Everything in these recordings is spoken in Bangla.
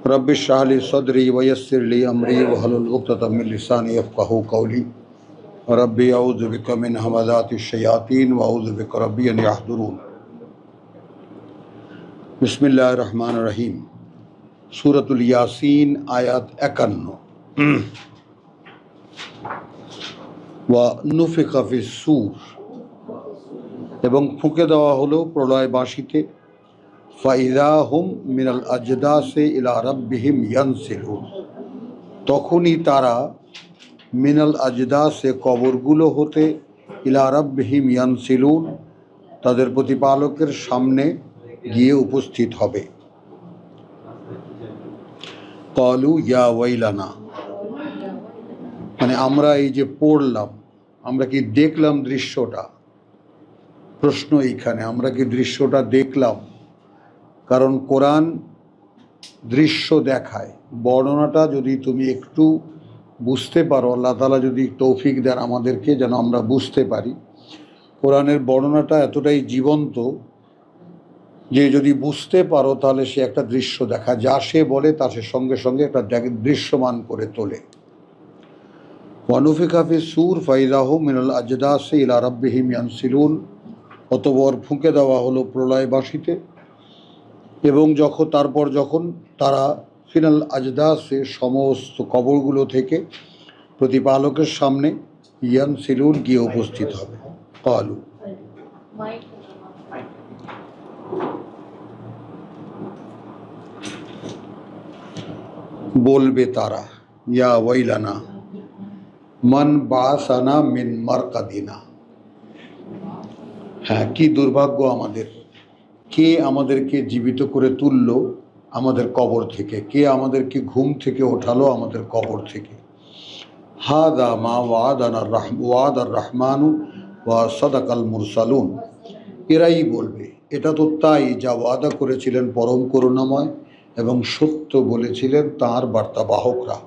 रब्बि इश्रह ली सदरी वयस्सिर ली अमरी वहलुल उक़दतम मिन लिसानी यफ़क़हू क़ौली रब्बि अऊज़ु बिका मिन हमाज़ातिश शयातीन व अऊज़ु बिका रब्बि अन यहज़ुरून। बिस्मिल्लाहिर रहमानिर रहीम। सूरतुल यासीन आयात 51। व नुफ़िख़ा फ़िस्सूर এবং ফুঁকে দেওয়া হলো প্রলয় বাঁশিতে। ফাইযা হুম মিনাল আজদাসে ইলা রাব্বিহিম ইয়ানসিলুন, তখনই তারা মিনাল আজদাসে কবরগুলো হতে ইলা রাব্বিহিম ইয়ানসিলুন তাদের প্রতিপালকের সামনে গিয়ে উপস্থিত হবে। ক্বালু ইয়া ওয়াইলানা, মানে আমরা এই যে পড়লাম, আমরা কি দেখলাম দৃশ্যটা? প্রশ্ন এইখানে, আমরা কি দৃশ্যটা দেখলাম? কারণ কোরআন দৃশ্য দেখায়। বর্ণনাটা যদি তুমি একটু বুঝতে পারো, আল্লাহ তাআলা যদি তৌফিক দেন আমাদেরকে যেন আমরা বুঝতে পারি, কোরআনের বর্ণনাটা এতটাই জীবন্ত যে যদি বুঝতে পারো তাহলে সে একটা দৃশ্য দেখা, যা সে বলে তা সে সঙ্গে সঙ্গে একটা দৃশ্যমান করে তোলে। ওয়ানুফিখা ফিস-সূর ফাইযা হুম মিনাল আজদাসি ইলা রাব্বিহিম ইয়ানসিলুন, অতঃপর ফুঁকে দেওয়া হলো প্রলয় বাঁশিতে, এবং তারপর যখন তারা ফিনাল আজদাসে সমস্ত কবরগুলো থেকে প্রতিপালকের সামনে ইয়ানসিলুন গিয়ে উপস্থিত হবে। ক্বালু, বলবে তারা, ইয়া ওয়াইলানা মান বাসানা মিন মারকাদিনা, হ্যাঁ কি দুর্ভাগ্য আমাদের, কে আমাদেরকে জীবিত করে তুললো আমাদের কবর থেকে, কে আমাদেরকে ঘুম থেকে ওঠালো আমাদের কবর থেকে। হাদা মা ওয়াদার রহমানু ওয়া সাদাকাল মুরসালুন, এরাই বলবে এটা তো তাই যা ওয়াদা করেছিলেন পরম করুণাময় এবং সত্য বলেছিলেন তাঁর বার্তাবাহকরা।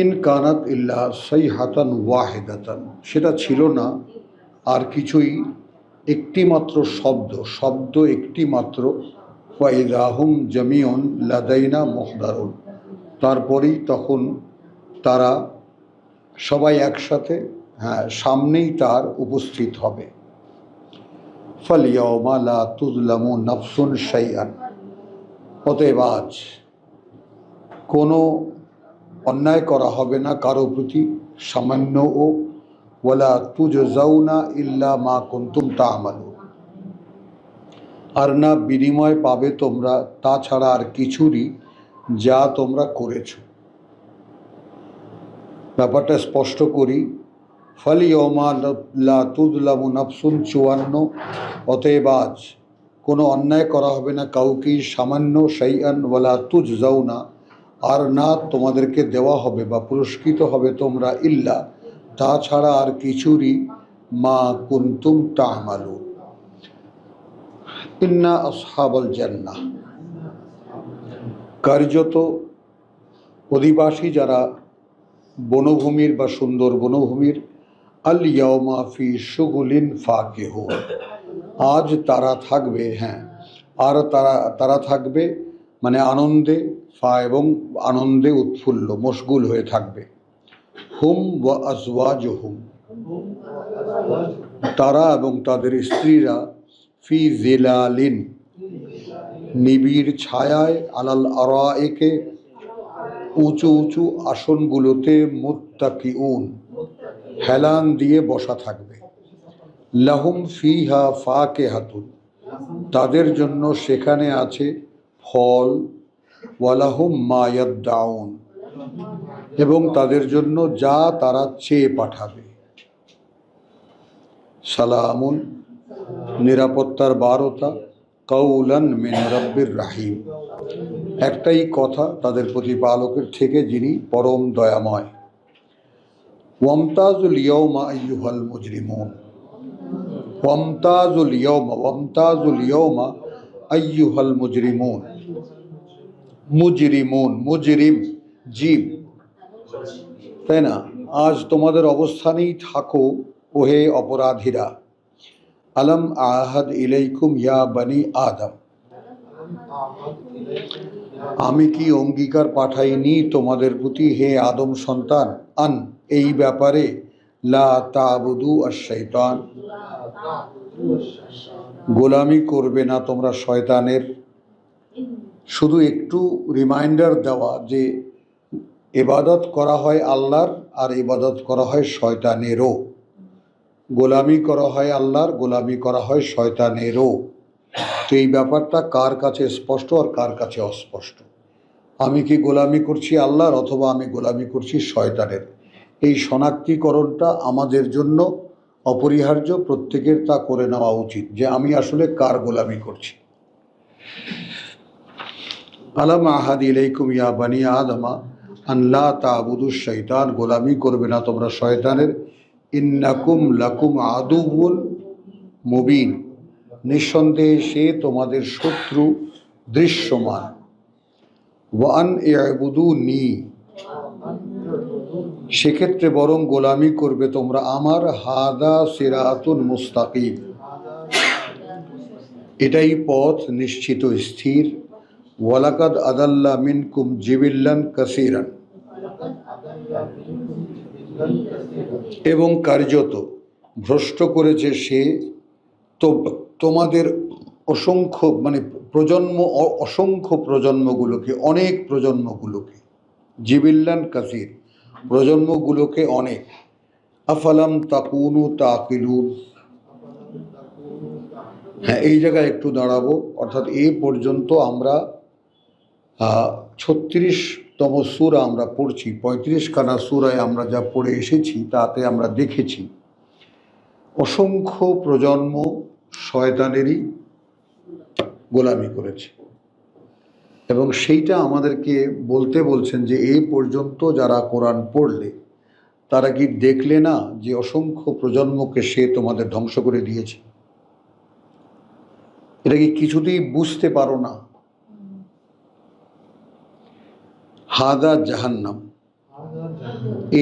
ইন কানাত ইল্লা সাইহাতান ওয়াহিদাতান, সেটা ছিল না আর কিছুই, একটি মাত্র শব্দ একটি মাত্র। ফাইযা হুম জামিউন লাদাইনা মুহদারুন, তারপরেই তখন তারা সবাই একসাথে, হ্যাঁ সামনেই তার উপস্থিত হবে। ফালইয়াউমা লা তুযলামু নাফসুন শাইআন, অতএব আজ কোনো অন্যায় করা হবে না কারো প্রতি সামান্যও। ওয়ালা তুজজাউনা ইল্লা মা কুনতুম তা'মালুন, আর না বিনিময় পাবে তোমরা তাছাড়া আর কিছুরই যা তোমরা করেছো। ব্যাপারটা স্পষ্ট করি। ফালইয়াউমা লা তুযলামু নাফসুন 54, অতএব আজ কোনো অন্যায় করা হবে না কাউকেই সামান্য, শাইআন ওয়ালা তুজজাউনা, আর না তোমাদেরকে দেওয়া হবে বা পুরস্কৃত হবে তোমরা, ইল্লা তাছাড়া আর কিছুরই, মা কুনতুম তা'মালুন। ইন্না আসহাবাল জান্নাহ, কার্যত অধিবাসী যারা বনভূমির বা সুন্দর বনভূমির, আল ইয়াউমা ফি শুগুলিন ফাকিহুন, আজ তারা থাকবে, হ্যাঁ আর তারা থাকবে মানে আনন্দে, এবং আনন্দে উৎফুল্ল মশগুল হয়ে থাকবে। হুম ওয়া আজওয়াজুহুম, তারা এবং তাদের স্ত্রীরা, ফি জিলালিন, নিবিড় ছায়ায়, আলাল আরাইকে, উঁচু উঁচু আসনগুলোতে, মুত্তাকিউন, হেলান দিয়ে বসা থাকবে। লাহুম ফিহা ফাকিহাতুন, তাদের জন্য সেখানে আছে ফল। ওয়ালাহুম মা ইয়াদদাউন, এবং তাদের জন্য যা তারা চেয়ে পাঠাবে। সালামুন, নিরাপত্তার বার্তা। কাউলান মিন রাব্বির রাহিম, একটাই কথা তাদের প্রতিপালকের থেকে যিনি পরম দয়াময়। ওয়ামতাজুল ইয়াউমা আইয়ুহাল মুজরিমুন, ওয়ামতাজুল ইয়াউমা আইয়ুহাল মুজরিমুন, মুজরিম জীব, তাই না? আজ তোমাদের অবস্থানেই থাকো ওহে অপরাধীরা। আলম আহাদ ইলাইকুম ইয়া বানি আদম, আমি কি অঙ্গীকার পাঠাইনি তোমাদের প্রতি হে আদম সন্তান, আন এই ব্যাপারে, লা তাবুদু আশ-শাইতান, গোলামি করবে না তোমরা শয়তানের। শুধু একটু রিমাইন্ডার দেওয়া যে ইবাদত করা হয় আল্লাহর আর ইবাদত করা হয় শয়তানেরও, গোলামি করা হয় আল্লাহর, গোলামি করা হয় শয়তানেরও। তো এই ব্যাপারটা কার কাছে স্পষ্ট আর কার কাছে অস্পষ্ট? আমি কি গোলামি করছি আল্লাহর অথবা আমি গোলামি করছি শয়তানের? এই শনাক্তিকরণটা আমাদের জন্য অপরিহার্য, প্রত্যেকের তা করে নেওয়া উচিত যে আমি আসলে কার গোলামি করছি। আলাম আহাদ ইলাইকুম ইয়া বানি আদমা আন লা তা'বুদুশ শাইতান, গোলামি করবে না তোমরা শয়তানের। ইন্নাকুম লাকুম আদুউন মুবিন, নিঃসন্দেহে সে তোমাদের শত্রু দৃশ্যমান। ওয়া আন ই'বুদুনি, সেক্ষেত্রে বরং গোলামি করবে তোমরা আমার, হাদা সিরাতুন মুস্তাকিম, এটাই পথ নিশ্চিত স্থির। ওয়ালাকাদ আদাল্লা মিনকুম জিবিল্লান কাসীরান, এবং কার্যত ভ্রষ্ট করেছে সে তো তোমাদের অসংখ্য অসংখ্য প্রজন্মগুলোকে, অনেক প্রজন্মগুলোকে। জিবিল্লান কাসীর, প্রজন্মগুলোকে অনেক। আফালাম তাকুনু তাকিলুন, হ্যাঁ এই জায়গায় একটু দাঁড়াবো। অর্থাৎ এই পর্যন্ত আমরা 36তম সূরা আমরা পড়ছি। 35খানা সূরায় আমরা যা পড়ে এসেছি তাতে আমরা দেখেছি অসংখ্য প্রজন্ম শয়তানেরই গোলামি করেছে, এবং সেইটা আমাদেরকে বলতে বলছেন যে এই পর্যন্ত যারা কোরআন পড়লে তারা কি দেখলে না যে অসংখ্য প্রজন্মকে সে তোমাদের ধ্বংস করে দিয়েছে? এটা কি কিছুতেই বুঝতে পারো না? হাদা জাহান্নাম,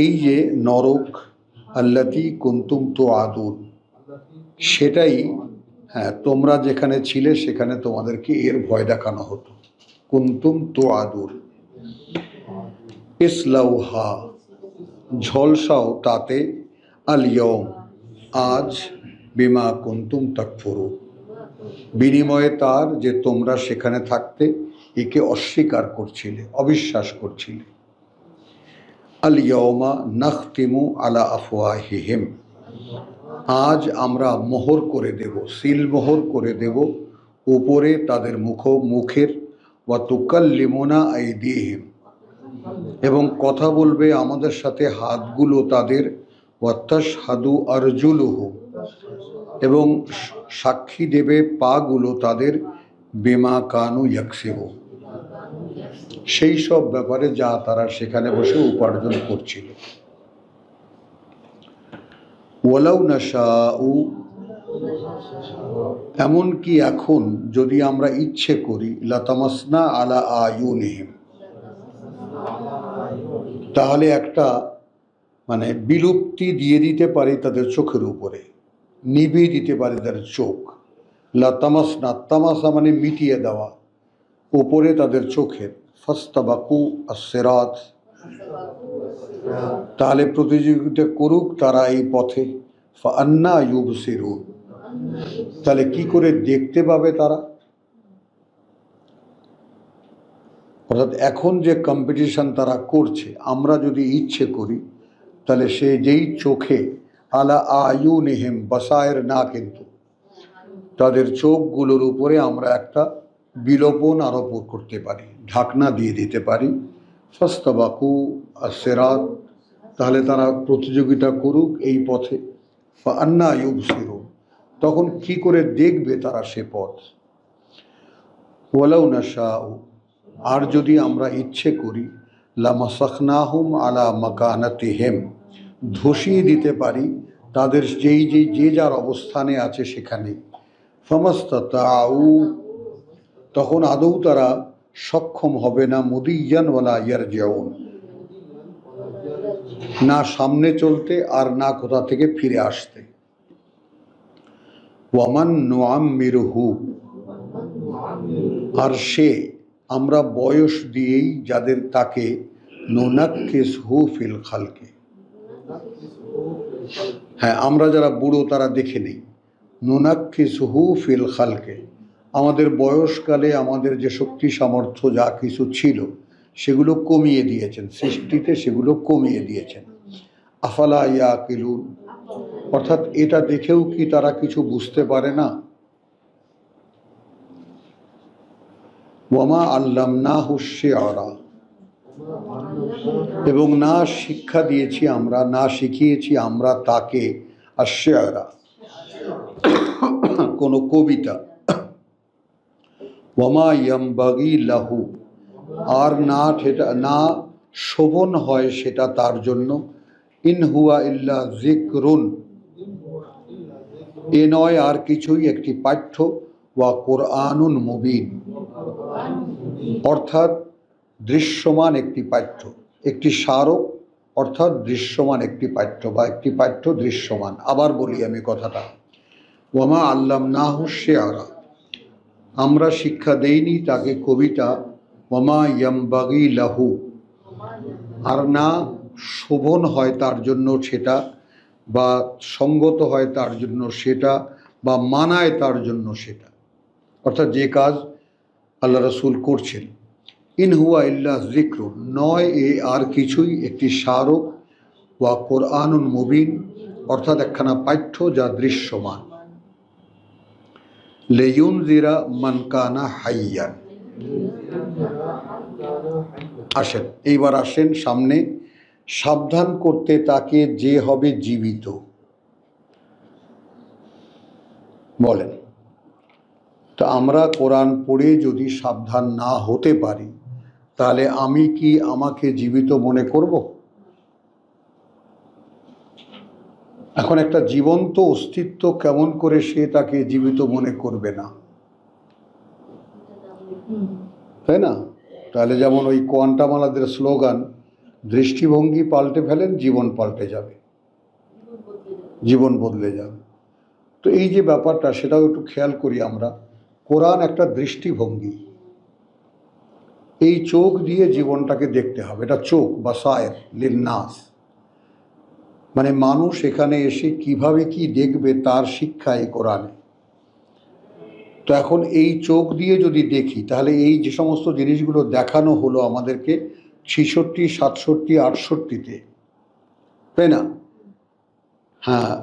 এই যে নরক, আল্লাতী কুনতুম তুআদুন, সেটাই, হ্যাঁ তোমরা যেখানে ছিলে সেখানে তোমাদেরকে এর ভয় দেখানো হতো। কুনতুম তুআদুন, ইসলাউহা, ঝলসাও তাতে, আল ইয়াউম, আজ, বিমা কুনতুম তাকফুরুন, বিনিময়ে তার যে তোমরা সেখানে থাকতে একে অস্বীকার করছিলে, অবিশ্বাস করছিলে। আল ইয়াউমা নাখতিমু আলা আফওয়াহিহিম, আজ আমরা মোহর করে দেব, সিল মোহর করে দেব উপরে তাদের মুখের। ওয়া তুকাল্লিমুনা আইদিহিম, এবং কথা বলবে আমাদের সাথে হাতগুলো তাদের। ওয়া তাশহাদু আরজুলুহুম, এবং সাক্ষী দেবে পাগুলো তাদের। বিমা কানু ইয়াকসিবুন, সেই সব ব্যাপারে যা তারা সেখানে বসে উপার্জন করছিল। ওয়ালাউ নাশাউ, এমনকি এখন যদি আমরা ইচ্ছে করি, লাতামাসনা আলা আয়ুনিহিম, তাহলে একটা বিলুপ্তি দিয়ে দিতে পারি তাদের চোখের উপরে, নিভিয়ে দিতে পারি তাদের চোখ। লাতামাসনা, তামাসা মিটিয়ে দেওয়া, উপরে তাদের চোখের। ফাস্তাবাকু আস-সিরাত, তাহলে প্রতিযোগিতা করুক তারা এই পথে। ফাআন্না ইউবসিরুন, তাহলে কি করে দেখতে পাবে তারা? অর্থাৎ এখন যে কম্পিটিশন তারা করছে, আমরা যদি ইচ্ছে করি তাহলে সে যেই চোখে, আলা আয়ুনিহিম বাসায়ের না, কিন্তু তাদের চোখগুলোর উপরে আমরা একটা বিলোপন আরোপ করতে পারি, ঢাকনা দিয়ে দিতে পারি। ফাস্তাবাকু আস-সিরাত, তাহলে তারা প্রতিযোগিতা করুক এই পথে। ফাআন্না ইউবসিরুন, তখন কি করে দেখবে তারা সে পথ? ওয়ালাউ নাশাউ, আর যদি আমরা ইচ্ছে করি, লামাসাখনাহুম আলা মাকানাতিহিম, ধসিয়ে দিতে পারি তাদের যে যার অবস্থানে আছে সেখানে। ফামাস্তাতাউ, তখন আদৌ তারা সক্ষম হবে না। মুদিয়ান ওয়ালা ইয়ারজিউন, না সামনে চলতে আর না কোথা থেকে ফিরে আসতে। ওয়ামান নুআম্মিরহু, আর সে আমরা বয়স দিয়েই যাদের তাকে নুনাক্কিসহু ফিল খালকে, হ্যাঁ আমরা যারা বুড়ো তারা দেখে নেই, নুনাক্কিসহু ফিল খালকে, আমাদের বয়সকালে আমাদের যে শক্তি সামর্থ্য যা কিছু ছিল সেগুলো কমিয়ে দিয়েছেন, সৃষ্টিতে সেগুলো কমিয়ে দিয়েছেন। আফালা ইয়াকিলুন, অর্থাৎ এটা দেখেও কি তারা কিছু বুঝতে পারে না? ওয়ামা আল্লামনাহু শি'রা, এবং না শিক্ষা দিয়েছি আমরা, না শিখিয়েছি আমরা তাকে আশ-শি'রা, কোনো কবিতা। ওয়ামা ইয়ামবাগি লাহু, আর না শোভন হয় সেটা তার জন্য। ইন হুয়া ইল্লা যিকরুন, এ নয় আর কিছুই, একটি পাঠ্য। ওয়া কুরআনুন মুবিন, অর্থাৎ দৃশ্যমান একটি পাঠ্য, একটি স্মারক, অর্থাৎ দৃশ্যমান একটি পাঠ্য বা একটি পাঠ্য দৃশ্যমান। আবার বলি আমি কথাটা, ওয়ামা আল্লামনাহু শি'রা, আমরা শিক্ষা দেইনি তাকে কবিতা। ওয়ামা ইয়ামবাগি লাহু, আর না শোভন হয় তার জন্য সেটা, বা সঙ্গত হয় তার জন্য সেটা, বা মানায় তার জন্য সেটা, অর্থাৎ যে কাজ আল্লাহ রাসূল করছেন। ইন হুয়া ইল্লা যিকরুন, নয় এ আর কিছুই, একটি স্মারক। ওয়া কুরআনুন মুবিন, অর্থাৎ একখানা পাঠ্য যা দৃশ্যমান। লিয়ুনযিরা মান কানা হাইয়ান, আসেন এইবার আসেন সামনে, সাবধান করতে তাকে যে হবে জীবিত। বলেন তো, আমরা কোরআন পড়ে যদি সাবধান না হতে পারি তাহলে আমি কি আমাকে জীবিত মনে করব? এখন একটা জীবন্ত অস্তিত্ব কেমন করে সে তাকে জীবিত মনে করবে না, তাই না? তাহলে যেমন ওই কোয়ান্টামালাদের স্লোগান, দৃষ্টিভঙ্গি পাল্টে ফেলেন জীবন পাল্টে যাবে, জীবন বদলে যাবে। তো এই যে ব্যাপারটা সেটাও একটু খেয়াল করি আমরা। কোরআন একটা দৃষ্টিভঙ্গি, এই চোখ দিয়ে জীবনটাকে দেখতে হবে, এটা চোখ বা সায়ের লিন্নাস, মানে মানুষ এখানে এসে কিভাবে কি দেখবে তার শিক্ষা এই কোরআনে। তো এখন এই চোখ দিয়ে যদি দেখি তাহলে এই যে সমস্ত জিনিসগুলো দেখানো হলো আমাদেরকে 66, 67, 68-তে, তাই না? হ্যাঁ,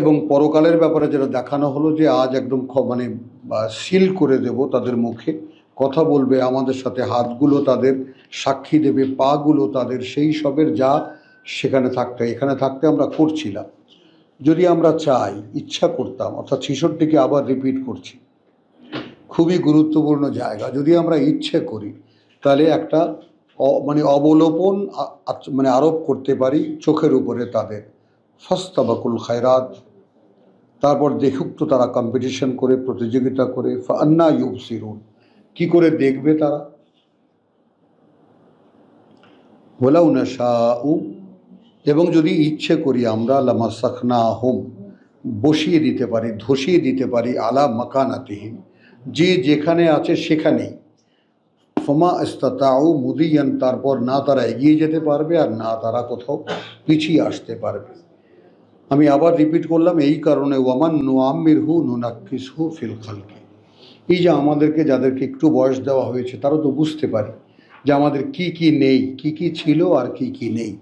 এবং পরকালের ব্যাপারে যেটা দেখানো হলো যে আজ একদম মানে সিল করে দেব তাদের মুখে, কথা বলবে আমাদের সাথে, হাতগুলো তাদের সাক্ষী দেবে, পাগুলো তাদের, সেই সবের যা সেখানে থাকতে, এখানে থাকতে আমরা করছিলাম। যদি আমরা চাই, ইচ্ছা করতাম, অর্থাৎ 66কে আবার রিপিট করছি, খুবই গুরুত্বপূর্ণ জায়গা, যদি আমরা ইচ্ছে করি তাহলে একটা মানে অবলোপন মানে আরোপ করতে পারি চোখের উপরে তাদের। ফাস্তাবাকুল খায়রাত, তারপর দেখুক তো তারা কম্পিটিশন করে, প্রতিযোগিতা করে। ফান্না ইউবসিরুন, কি করে দেখবে তারা? ওয়ালাউ নাশাউ, এবং যদি ইচ্ছে করি আমরা, লামাসাখনাহুম, বসিয়ে দিতে পারি, ধসিয়ে দিতে পারি, আলা মাকানাতিহিম, যে যেখানে আছে সেখানেই। ফমা ইস্তাতাউ মুদিয়ান, তারপর না তারা এগিয়ে যেতে পারবে আর না তারা কোথাও পিছিয়ে আসতে পারবে। আমি আবার রিপিট করলাম এই কারণে, ওয়ামান নুআম্মিরহু নুনাক্কিসহু ফিল খালকি, এই যে আমাদেরকে যাদেরকে একটু বয়স দেওয়া হয়েছে তারা তো বুঝতে পারে যে আমাদের কি কি নেই, কি কি ছিল আর কি কি নেই।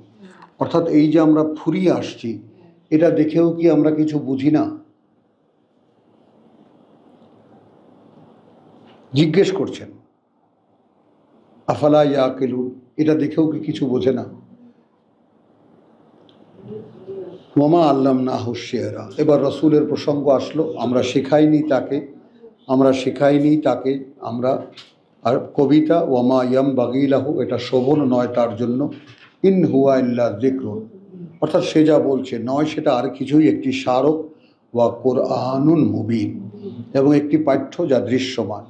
অর্থাৎ এই যে আমরা ফুরিয়ে আসছি, এটা দেখেও কি আমরা কিছু বুঝি না? জিজ্ঞেস করছেন, আফালা ইয়াকিলুন, এটা দেখেও কি কিছু বোঝে না? ওয়ামা আল্লামনাহু শি'রা, এবার রসুলের প্রসঙ্গ আসলো, আমরা শেখাইনি তাকে আমরা আর কবিতা। ওয়ামা ইয়ামবাগি লাহু, এটা শোভন নয় তার জন্য। ইন হুয়া ইল্লা যিকরুন, অর্থাৎ সে যা বলছে নয় সেটা আর কিছুই, একটি স্মারক। ওয়া কুরআনুন মুবিন, এবং একটি পাঠ্য যা দৃশ্যমান।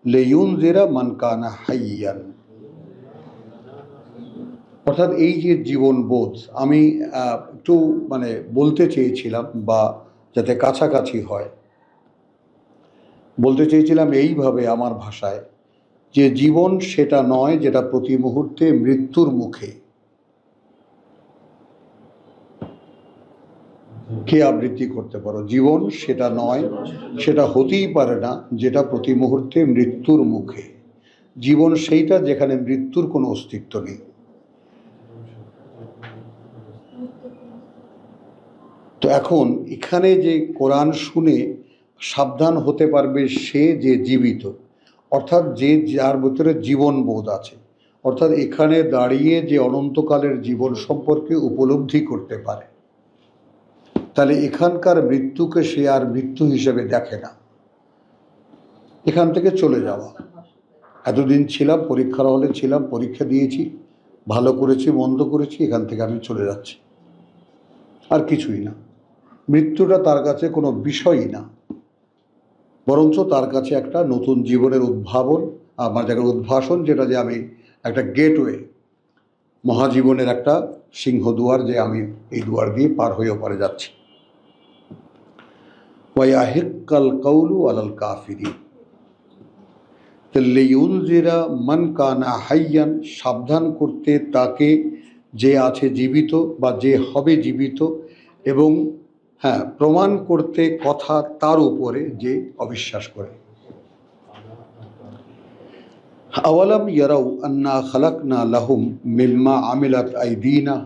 লিয়ুনযিরা মান কানা হাইয়ান, অর্থাৎ এই যে জীবনবোধ, আমি একটু মানে বলতে চেয়েছিলাম বা যাতে কাছাকাছি হয়। বলতে চেয়েছিলাম এইভাবে আমার ভাষায়, যে জীবন সেটা নয় যেটা প্রতি মুহূর্তে মৃত্যুর মুখে। কে আবৃত্তি করতে পারো? জীবন সেটা নয়, সেটা হতেই পারে না যেটা প্রতি মুহূর্তে মৃত্যুর মুখে। জীবন সেইটা যেখানে মৃত্যুর কোনো অস্তিত্ব নেই। তো এখন এখানে যে কোরআন শুনে সাবধান হতে পারবে সে যে জীবিত, অর্থাৎ যে যার ভিতরে জীবন বোধ আছে, অর্থাৎ এখানে দাঁড়িয়ে যে অনন্তকালের জীবন সম্পর্কে উপলব্ধি করতে পারে, তাহলে এখানকার মৃত্যুকে সে আর মৃত্যু হিসেবে দেখে না। এখান থেকে চলে যাওয়া, এতদিন ছিলাম পরীক্ষার হলে ছিলাম, পরীক্ষা দিয়েছি, ভালো করেছি মন্দ করেছি, এখান থেকে আমি চলে যাচ্ছি, আর কিছুই না। মৃত্যুটা তার কাছে কোনো বিষয়ই না, বরঞ্চ তার কাছে একটা নতুন জীবনের উদ্ভাবন, আমার জায়গার উদ্ভাসন, যেটা যে আমি একটা গেটওয়ে, মহাজীবনের একটা সিংহদুয়ার, যে আমি এই দুয়ার দিয়ে পার হয়ে ওপারে যাচ্ছি। ওয়ায়াহিক্কাল কাউলু আলাল কাফিরিন লিইউনজিরা মান কানা হাইয়ান, সাবধান করতে তাকে যে আছে জীবিত বা যে হবে জীবিত, এবং হ্যাঁ, প্রমাণ করতে কথা তার উপরে যে অবিশ্বাস করে। আওয়ালাম ইয়ারাউ আন্না খালাকনা লাহুম মিম্মা আমিলাত আইদিনা,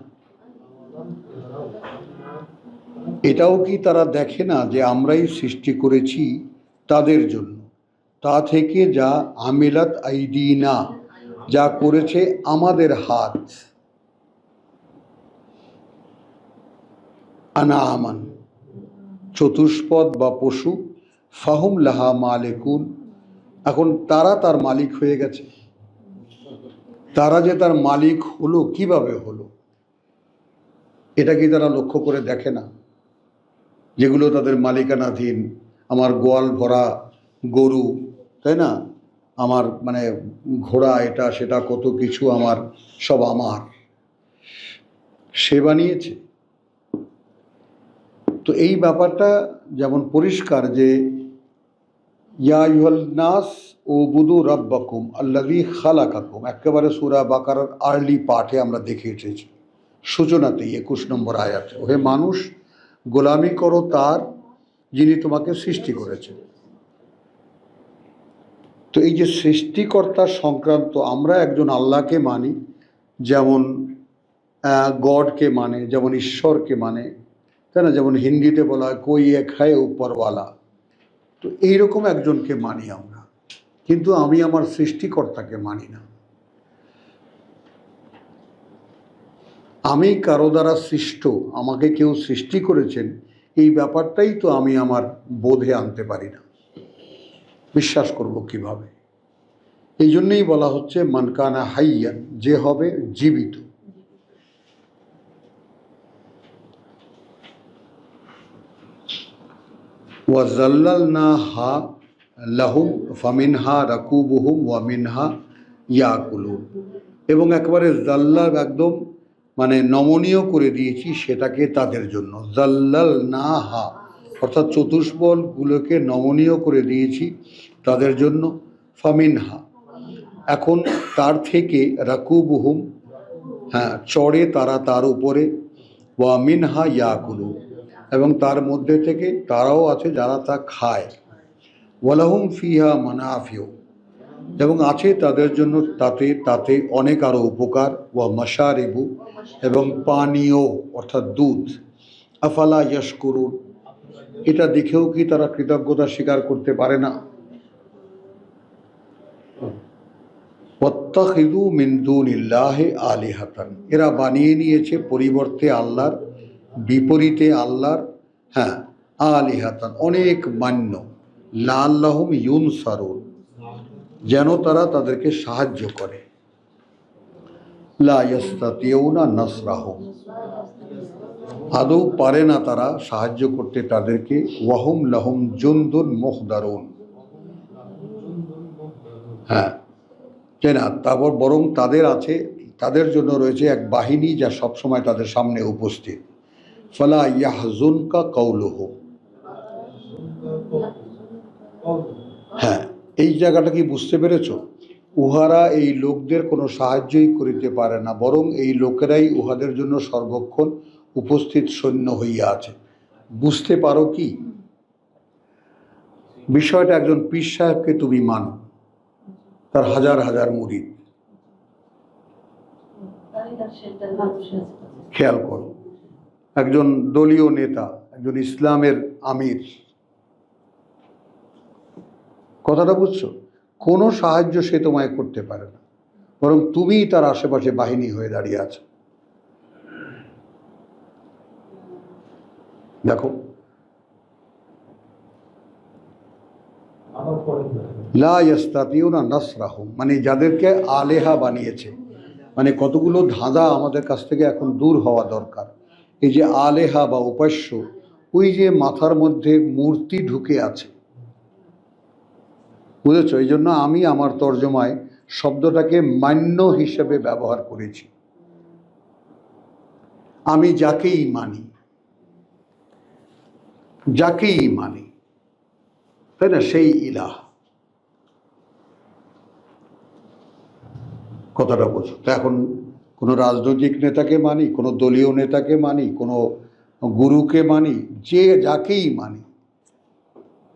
এটাও কি তারা দেখে না যে আমরাই সৃষ্টি করেছি তাদের জন্য, তা থেকে যা আমিলাত আইদিনা, যা করেছে আমাদের হাত, আনাআমান, চতুষ্পদ বা পশু, ফাহুম লাহা মালিকুন, এখন তারা তার মালিক হয়ে গেছে। তারা যে তার মালিক হলো, কিভাবে হলো, এটা কি তারা লক্ষ্য করে দেখে না? যেগুলো তাদের মালিকানাধীন, আমার গোয়াল ভরা গরু, তাই না, আমার মানে ঘোড়া, এটা সেটা কত কিছু আমার, সব আমার, সে বানিয়েছে। তো এই ব্যাপারটা যেমন পরিষ্কার যে ইয়া আইয়ুহান নাস উবুদু রাব্বাকুম আল্লাযী খালাকাকুম, একেবারে সূরা বাকারার আর্লি পার্টে আমরা দেখে এসেছি, সূচনাতেই 21 নম্বর আয়াতে, ওহে মানুষ গোলামি করো তার যিনি তোমাকে সৃষ্টি করেছেন। তো এই যে সৃষ্টিকর্তা সংক্রান্ত, আমরা একজন আল্লাহকে মানি, যেমন গডকে মানে, যেমন ঈশ্বরকে মানে, তাই না, যেমন হিন্দিতে বলা হয় কোই এক হ্যায় উপরওয়ালা, তো এইরকম একজনকে মানি আমরা, কিন্তু আমি আমার সৃষ্টিকর্তাকে মানি না। আমি কারো দ্বারা সৃষ্ট, আমাকে কেউ সৃষ্টি করেছেন, এই ব্যাপারটাই তো আমি আমার বোধে আনতে পারি না, বিশ্বাস করব কিভাবে? এই জন্যই বলা হচ্ছে মানকানা হাইয়ান, যে হবে জীবিত। ওয়াজাল্লালনাহা লাহুম ফামিনহা রাকুবুহুম ওয়া মিনহা ইয়াকুলুন, এবং একেবারে জাল্লাল, একদম মানে নমনীয় করে দিয়েছি সেটাকে তাদের জন্য। জাল্লালনাহা অর্থাৎ চতুষ্পদগুলোকে নমনীয় করে দিয়েছি তাদের জন্য। ফামিনহা, এখন তার থেকে, রাকুবুহুম, হ্যাঁ, চড়ে তারা তার উপরে, ওয়া মিনহা ইয়াকুলুন, এবং তার মধ্যে থেকে তারাও আছে যারা তা খায়। ওয়ালাহুম ফিহা মানাফিউ, এবং আছে তাদের জন্য তাতে তাতে অনেক আরও উপকার। ওয়া মাশারিবু, এবং পানীয় অর্থাৎ দুধ। আফালা ইয়াশকুরুন, এটা দেখেও কি তারা কৃতজ্ঞতা স্বীকার করতে পারে না? ওয়াত্তাখিযু মিন দুনিল্লাহি আলিহাতান, এরা বানিয়ে নিয়েছে পরিবর্তে আল্লাহর, বিপরীতে আল্লাহর, হ্যাঁ, আলিহাতান, অনেক মান্য, লাআল্লাহুম ইউনসারুন, যেন তারা তাদেরকে সাহায্য করে। লা ইস্তাতিউনা নাসরাহুম, আদৌ পারে না তারা সাহায্য করতে তাদেরকে। ওয়াহুম লাহুম জুনদুন মুহদারুন, হ্যাঁ, তাই না, তারপর বরং তাদের আছে, তাদের জন্য রয়েছে এক বাহিনী যা সবসময় তাদের সামনে উপস্থিত। ফালা ইয়াহজুনকা কাউলুহুম, হ্যাঁ, এই জায়গাটা কি বুঝতে পেরেছ? উহারা এই লোকদের কোনো সাহায্যই করিতে পারে না, বরং এই লোকেরাই উহাদের জন্য সর্বক্ষণ উপস্থিত সৈন্য হইয়া আছে। বুঝতে পারো কি বিষয়টা? একজন পীর সাহেবকে তুমি মানো, তার হাজার হাজার মুরিদ, খেয়াল করো। একজন দলীয় নেতা, একজন ইসলামের আমির, কথাটা বুঝছো? কোনো সাহায্য সে তোমায় করতে পারে না, বরং তুমিই তার আশেপাশে বাহিনী হয়ে দাঁড়িয়ে আছো। দেখো, লা ইয়াস্তাতিউনা নাসরাহুম, মানে যাদেরকে আলেহা বানিয়েছে, মানে কতগুলো ধাঁধা আমাদের কাছ থেকে এখন দূর হওয়া দরকার। এই যে আলেহা বা উপাস্য, ওই যে মাথার মধ্যে মূর্তি ঢুকে আছে, বুঝেছ? এই জন্য আমি আমার তর্জমায় শব্দটাকে মান্য হিসেবে ব্যবহার করেছি। আমি যাকেই মানি, যাকেই মানি, তাই না, সেই ইলাহ। কথাটা বোঝো তো? এখন কোনো রাজনৈতিক নেতাকে মানি, কোনো দলীয় নেতাকে মানি, কোনো গুরুকে মানি, যে যাকেই মানি,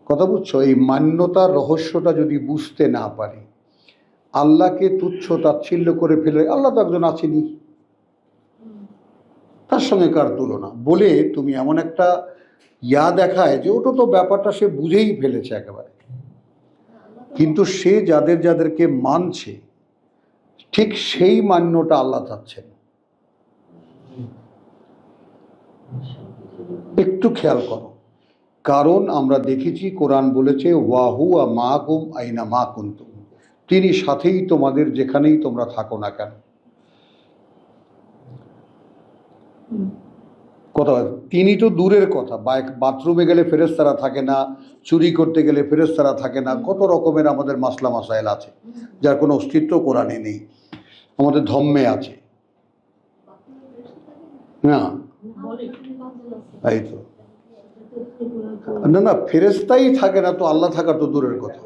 কথা বুঝছো? এই মান্যতার রহস্যটা যদি বুঝতে না পারি, আল্লাহকে তুচ্ছ তাচ্ছিল্য করে ফেলে, আল্লাহ তো একজন আছেনই, তার সঙ্গে কার তুলনা বলে তুমি এমন একটা দেখায় যে ওটা তো ব্যাপারটা সে বুঝেই ফেলেছে একেবারে। কিন্তু সে যাদের যাদেরকে মানছে, ঠিক সেই মান্যটা আল্লাহ চাচ্ছেন। একটু খেয়াল করো, কারণ আমরা দেখেছি কোরআন বলেছে ওয়াহু মাকুম আইনা মা কুনতুম, তিনি সাথেই তোমাদের যেখানেই তোমরা থাকো না কেন। কথা, তিনি তো দূরের কথা, বাথরুমে গেলে ফেরেশতারা থাকে না, চুরি করতে গেলে ফেরেশতারা থাকে না, কত রকমের আমাদের মাসলা মাসাইল আছে যার কোনো অস্তিত্ব কোরআনে নেই, আমাদের ধম্মে আছে না। এই তো না না, ফেরেশতাই থাকে না তো আল্লাহ থাকার তো দূরের কথা।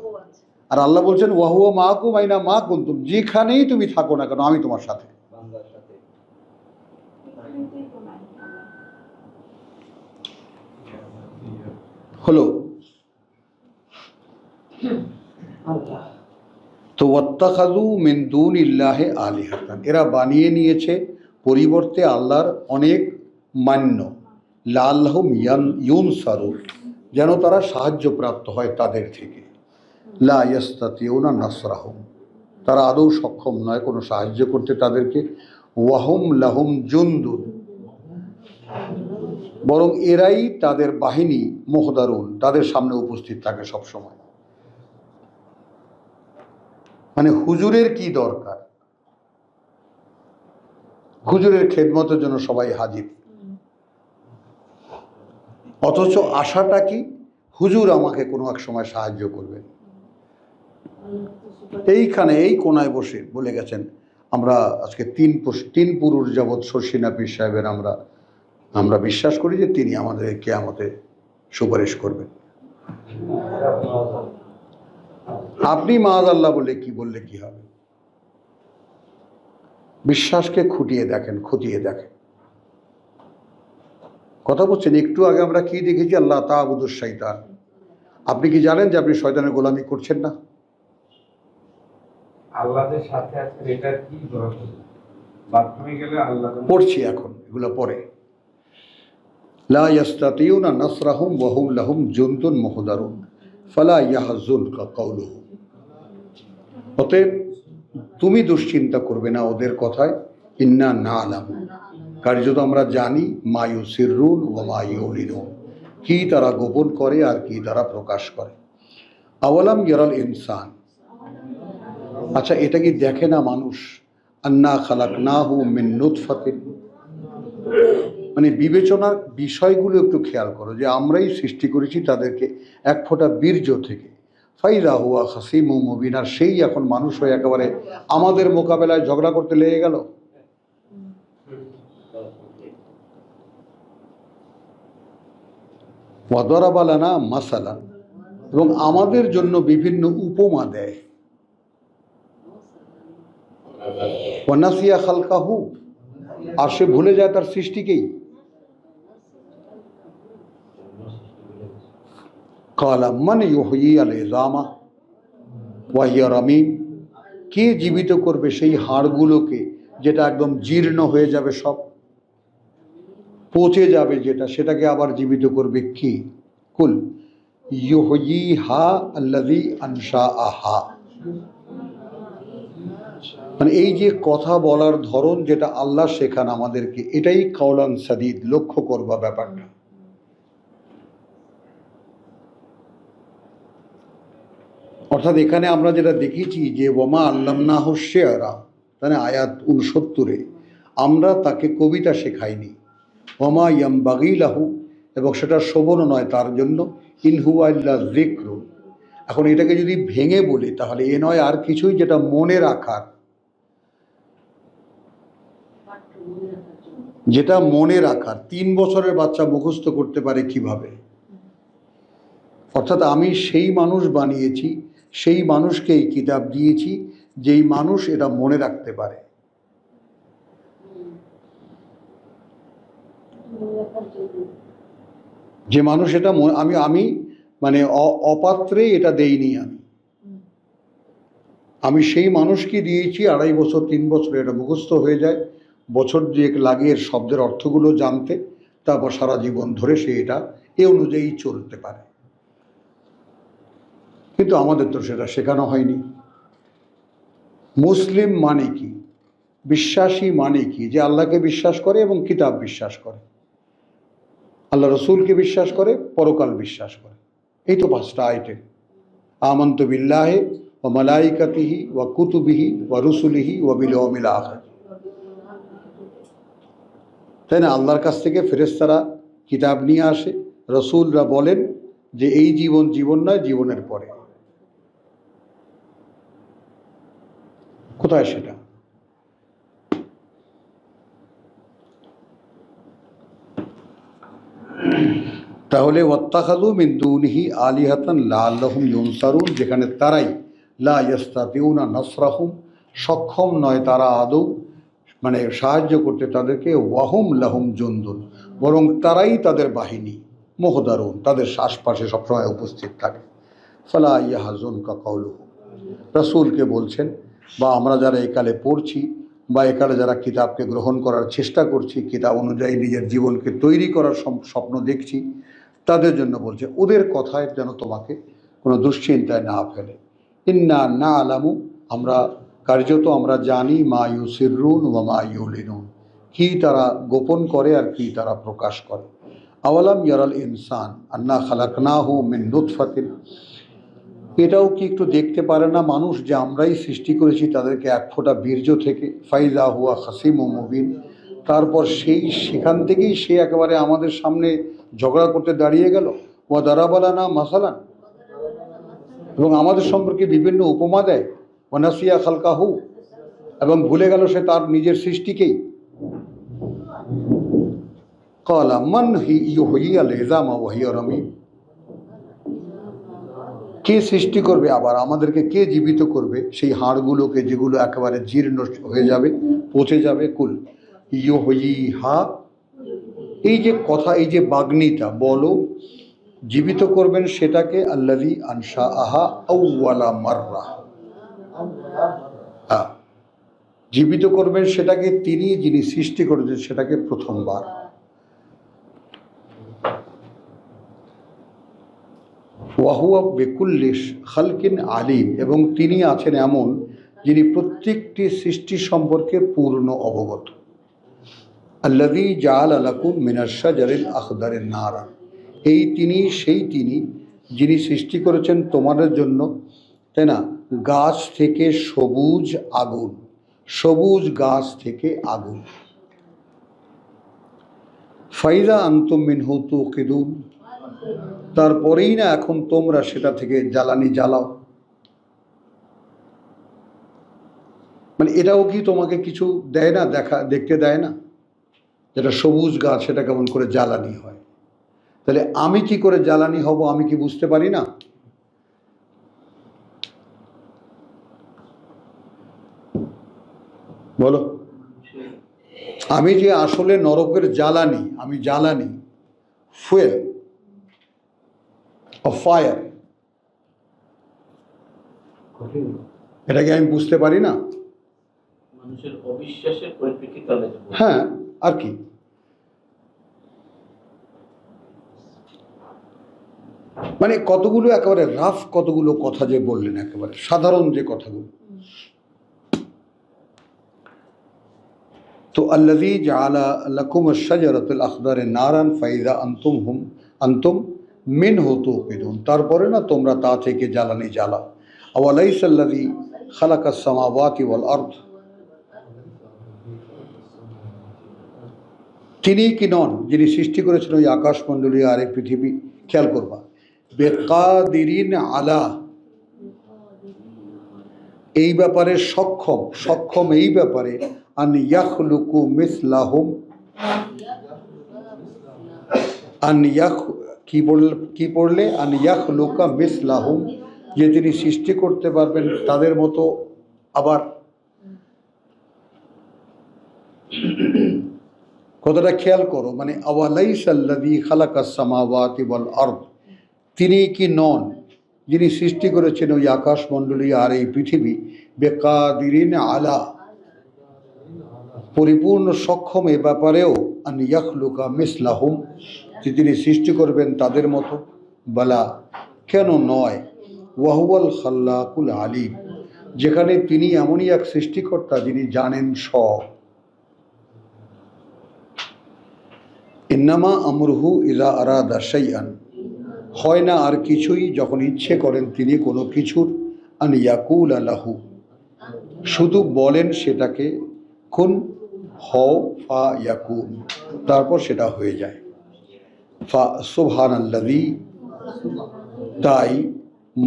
আর আল্লাহ বলছেন ওয়াহুয়া মাকুম আইনা মা কুনতুম, যেখানেই তুমি থাকো না কেন আমি তোমার সাথে। হলো তো ওয়াত্তাখাযু মিন দুনিল্লাহি আলিহাতান, এরা বানিয়ে নিয়েছে পরিবর্তে আল্লাহর অনেক মান্য, লাআল্লাহুম ইউনসারুন, যেন তারা সাহায্য প্রাপ্ত হয় তাদের থেকে। লা ইয়াস্তাতিউনা নাসরাহুম, তারা আদৌ সক্ষম নয় কোনো সাহায্য করতে তাদেরকে। ওয়াহুম লাহুম জুনদুন, বরং এরাই তাদের বাহিনী, মুহদারুন, তাদের সামনে উপস্থিত থাকে সব সময়। মানে হুজুরের কি দরকার, হুজুরের খেদমতের জন্য সবাই হাজির, অথচ আশাটা কি, হুজুর আমাকে কোনো এক সময় সাহায্য করবেন। এইখানে এই কোনায় বসে বলে গেছেন, আমরা আজকে তিন পুরুষ যাবৎ শর্ষিনা পীর সাহেবের আমরা বিশ্বাস করি যে তিনি আমাদের কিয়ামতে সুপারিশ করবেন। আপনি মাআযাল্লাহ বললে কি হবে? বিশ্বাসকে খুঁটিয়ে দেখেন, খতিয়ে দেখেন। কথা বলছেন, একটু আগে আমরা কি দেখেছি? আল্লাহ তা'বুদুশ শাইতান। আপনি কি জানেন যে আপনি শয়তানের গোলামি করছেন না? আল্লাহর সাথে আছেন, এটা কি বাথরুমে গেলে আল্লাহ পড়ছি এখন, এগুলো পরে। লা ইয়াস্তাতিউনা নাসরাহুম ওয়া হুম লাহুম জুনদুন মুহদারুন ফালা ইয়াহজুনকা কাউলুহুম। অতএব তুমি দুশ্চিন্তা করবে না ওদের কথায়। ইন্না না'লামু, কার্যত আমরা জানি, মা ইউসিররুন ওয়া মা ইউলিনুন, কি তারা গোপন করে আর কি তারা প্রকাশ করে। আওয়ালাম ইয়ারাল ইনসান, আচ্ছা এটা কি দেখে না মানুষ? আন্না খালাকনাহু মিন নুতফাতিন, মানে বিবেচনার বিষয়গুলো একটু খেয়াল করো, যে আমরাই সৃষ্টি করেছি তাদেরকে এক ফোঁটা বীর্য থেকে। ফাইদা হুয়া খাসিমুম মুবিন, আর সেই এখন মানুষ হয়ে একেবারে আমাদের মোকাবেলায় ঝগড়া করতে লেগে গেল। ওয়াদারাবা লানা মাসালান, এবং আমাদের জন্য বিভিন্ন উপমা দেয়। ওয়ানাসিয়া খালকাহু, আর সে ভুলে যায় তার সৃষ্টিকেই। কালা মান ইউহয়ি আল ইজামা ওয়া হিয়া রামীম, কে জীবিত করবে সেই হাড়গুলোকে যেটা একদম জীর্ণ হয়ে যাবে, সব পচে যাবে, যেটা সেটাকে আবার জীবিত করবে কি? কুল ইউহয়িহা আল্লাযী আনশাআহা। মানে এই যে কথা বলার ধরন যেটা আল্লাহ শেখান আমাদেরকে, এটাই কাওলান সাদীদ, লক্ষ্য করবা ব্যাপারটা। অর্থাৎ এখানে আমরা যেটা দেখেছি যে ওয়ামা আল্লামনাহু শি'রা, মানে আয়াত 69, আমরা তাকে কবিতা শেখাইনি। ওয়ামা ইয়ামবাগী লাহু, এবং সেটা শোভন নয় তার জন্য। ইন হুয়া ইল্লা যিকরুন। এখন এটাকে যদি ভেঙে বলি তাহলে এ নয় আর কিছুই, যেটা মনে রাখার, যেটা মনে রাখার। 3 বছরের বাচ্চা মুখস্থ করতে পারে কিভাবে? অর্থাৎ আমি সেই মানুষ বানিয়েছি, সেই মানুষকে এই কিতাব দিয়েছি যেই মানুষ এটা মনে রাখতে পারে। যে মানুষ এটা আমি মানে অপাত্রে এটা দেইনি। আমি সেই মানুষকে দিয়েছি 2.5 বছর 3 বছরে এটা মুখস্থ হয়ে যায়, বছর দুয়েক লাগে এর শব্দের অর্থগুলো জানতে, তারপর সারা জীবন ধরে সে এটা এ অনুযায়ী চলতে পারে। কিন্তু আমাদের তো সেটা শেখানো হয়নি। মুসলিম মানে কি, বিশ্বাসী মানে কি? যে আল্লাহকে বিশ্বাস করে এবং কিতাব বিশ্বাস করে, আল্লাহ রসুলকে বিশ্বাস করে, পরকাল বিশ্বাস করে। এই তো 5টা আইটেম। আমান্তু বিল্লাহি ওয়া মালাইকাতিহি ওয়া কুতুবিহি ওয়া রুসুলিহি ওয়া বিল ইয়াউমিল আখির। তাই না? আল্লাহর কাছ থেকে ফেরেশতারা কিতাব নিয়ে আসে, রসুলরা বলেন যে এই জীবন জীবন নয়, জীবনের পরে। কোথায় সেটা? তাহলে ওয়াত্তাখাযু মিন দুনিহি আলিহাতান লাআল্লাহুম ইউনসারুন, যেখানে তারাই লা ইস্তাতিউনা নাসরাহুম, সক্ষম নয় তারা আদৌ মানে সাহায্য করতে তাদেরকে, ওয়াহুম লাহুম জুনদুন, বরং তারাই তাদের বাহিনী, মুহদারুন, তাদের আশপাশে সবসময় উপস্থিত থাকে। ফালা ইয়াহজুনকা কাউলুহু, রাসূলকে বলছেন, বা আমরা যারা একালে পড়ছি বা একালে যারা কিতাবকে গ্রহণ করার চেষ্টা করছি, কিতাব অনুযায়ী নিজের জীবনকে তৈরি করার স্বপ্ন দেখছি, তাদের জন্য বলছে ওদের কথায় যেন তোমাকে কোনো দুশ্চিন্তায় না ফেলে। ইন্না না আলামু, আমরা কার্যত আমরা জানি, মা ইউসিররুন ওয়া মা ইউলিনুন, কি তারা গোপন করে আর কি তারা প্রকাশ করে। আওয়ালাম ইয়ারাল ইনসান আন্না খালাকনাহু মিন নুতফাতিন, এটাও কি একটু দেখতে পারে না মানুষ যে আমরাই সৃষ্টি করেছি তাদেরকে এক ফোঁটা বীর্য থেকে। ফাইজা হুয়া খাসিম ও মুবিন, তারপর সেখান থেকেই সে একেবারে আমাদের সামনে ঝগড়া করতে দাঁড়িয়ে গেল। ওয়া দারাবালানা মাসালান, এবং আমাদের সম্পর্কে বিভিন্ন উপমা দেয়। ওয়ানাসিয়া খালকাহু, এবং ভুলে গেল সে তার নিজের সৃষ্টিকেই। ক্বালা মান ইউহয়িল ইযামা ওয়া হিয়া রামীম, কে সৃষ্টি করবে আবার আমাদেরকে, কে জীবিত করবে সেই হাড়গুলোকে যেগুলো একেবারে জীর্ণ হয়ে যাবে, পচে যাবে। কুল ইউহয়িহা, এই যে কথা, এই যে বাগ্নিটা, বলো জীবিত করবেন সেটাকে, আল্লাযী আনশাআহা আউওয়ালা মাররা, হ্যাঁ, জীবিত করবেন সেটাকে তিনি, যিনি সৃষ্টি করেছেন সেটাকে প্রথমবার। ওয়াহুয়া বিকুল্লি খালকিন আলিম, এবং তিনি আছেন এমন যিনি প্রত্যেকটি সৃষ্টি সম্পর্কে পূর্ণ অবগত। আল্লাযী জাআলা লাকুম মিনাশ শাজারিল আখদারি নারা, এই তিনি, সেই তিনি যিনি সৃষ্টি করেছেন তোমাদের জন্য, তাই না, গাছ থেকে সবুজ আগুন, সবুজ গাছ থেকে আগুন। ফাইদা আনতুম মিনহু তুকিদুন, তারপরেই না এখন তোমরা সেটা থেকে জ্বালানি জ্বালাও। মানে এটাও কি তোমাকে কিছু দেয় না, দেখতে দেয় না? যেটা সবুজ গাছ সেটা কেমন করে জ্বালানি হয়, তাহলে আমি কি করে জ্বালানি হব, আমি কি বুঝতে পারি না? বলো, আমি যে আসলে নরকের জ্বালানি, আমি জ্বালানি, ফুয়েল অফ ফায়ার, কঠিন। এটাকে আমি বুঝতে পারি না? মানুষের অবিশ্বাসের পরিপ্রেক্ষিতে আল্লাহ এটা বলেছেন। হ্যাঁ, আর কি? মানে কতগুলো একেবারে রাফ কতগুলো কথা যে বললেন, একেবারে সাধারণ যে কথাগুলো। তো আল্লাযী জাআলা লাকুম আশ-শাজারাতুল আখদার নারান ফাইযা আনতুম মিনহু তুকিদুন, তারপরে না তোমরা তা থেকে জ্বালানি জ্বালাও। আওয়ালাইসা আল্লাযী খালাকাস সামাওয়াতি ওয়াল আরদ, তিনি কি নন যিনি সৃষ্টি করেছেন ওই আকাশমণ্ডলী আর এই পৃথিবী? খেয়াল করবা, বেকাদিরিন আলা, এই ব্যাপারে সক্ষম এই ব্যাপারে, আন ইয়াখলুকু মিসলাহুম, কি পড়লে আন ইয়াখলুকা মিসলাহুম, যে তিনি সৃষ্টি করতে পারবেন তাদের মতো। আবার কথাটা খেয়াল করো, মানে আওয়ালাইসা আল্লাযী খালাকাস সামাওয়াতি ওয়াল আরদ, তিনি কি নন যিনি সৃষ্টি করেছেন ওই আকাশমণ্ডলী আর এই পৃথিবী, বেকাদিরিন আলা, পরিপূর্ণ সক্ষম এ ব্যাপারেও, আন ইয়াখলুকা মিসলাহুম, যে তিনি সৃষ্টি করবেন তাদের মতো। বালা, কেন নয়, ওয়াহুয়াল খাল্লাকুল আলিম, যেখানে তিনি এমনই এক সৃষ্টিকর্তা যিনি জানেন সব। ইন্নামা আমরুহু ইযা আরাদা শাইআন, হয় না আর কিছুই যখন ইচ্ছে করেন তিনি কোনো কিছুর, আন ইয়াকুলা লাহু, শুধু বলেন সেটাকে, কুন হও, ফা ইয়াকুন, তারপর সেটা হয়ে যায়। ফা সুবহানাল্লাযী, তাই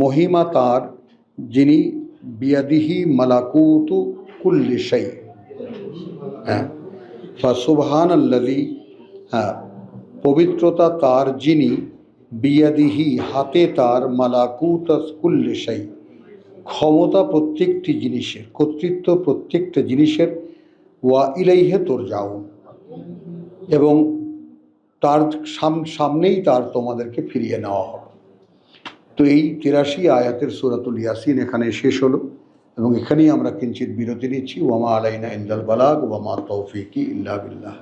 মহিমা তার, যিনি বিয়াদিহি মালাকুতু কুল্লি শাই, হ্যাঁ, ফা সুবহানাল্লাযী, হ্যাঁ, পবিত্রতা তার যিনি, বিয়াদিহি হাতে তার, মালাকুতাস কুল্লি শাই, ক্ষমতা প্রত্যেকটি জিনিসের, কর্তৃত্ব প্রত্যেকটা জিনিসের, ওয়া ইলাইহি তুরজাউন, এবং তার সামনেই তার তোমাদেরকে ফিরিয়ে নেওয়া হবে। তো এই 83 আয়াতের সূরাতুল ইয়াসিন এখানে শেষ হলো, এবং এখানেই আমরা কিঞ্চিত বিরতি নিচ্ছি। ওয়ামা আলাইনা ইল্লাল বালাগ ওয়ামা তৌফিকি ইল্লা বিল্লাহ।